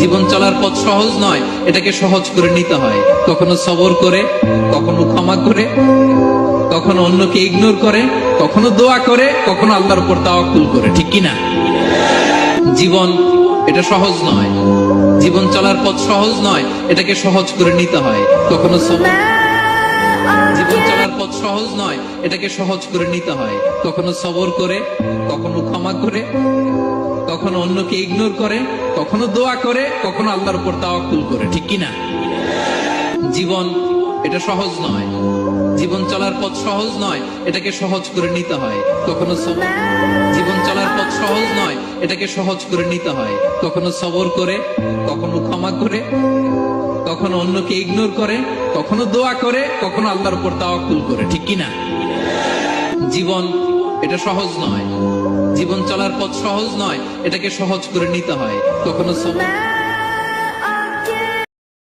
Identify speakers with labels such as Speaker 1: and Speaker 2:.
Speaker 1: জীবন চলার পথ সহজ নয়, এটাকে সহজ করে নিতে হয়। কখনো সবর করে, কখনো ক্ষমা করে, কখনো অন্যকে ইগনোর করে, কখনো দোয়া করে, কখনো আল্লাহর উপর তাওয়াক্কুল করে। ঠিক কিনা? জীবন এটা সহজ নয়, জীবন চলার পথ সহজ নয়, এটাকে সহজ করে নিতে হয়। কখনো সবর, জীবন চলার পথ সহজ নয়, এটাকে সহজ করে নিতে হয়। কখনো সবর করে, কখনো ক্ষমা করে, কখনো অন্যকে ইগনোর করে, কখনো দোয়া করে, কখনো আল্লাহর উপর তাওয়াক্কুল করে। ঠিক কিনা? জীবন এটা সহজ নয়, জীবন চলার পথ সহজ নয়, এটাকে সহজ করে নিতে হয়। কখনো সবর, জীবন চলার পথ সহজ নয়, এটাকে সহজ করে নিতে হয়। কখনো সবর করে, কখনো ক্ষমা করে, কখনো অন্যকে ইগনোর করে, কখনো দোয়া করে, কখনো আল্লাহর উপর তাওয়াক্কুল করে। ঠিক কিনা? জীবন এটা সহজ নয়, জীবন চলার পথ সহজ নয়, এটাকে সহজ করে নিতে হয়। কখনো সবর,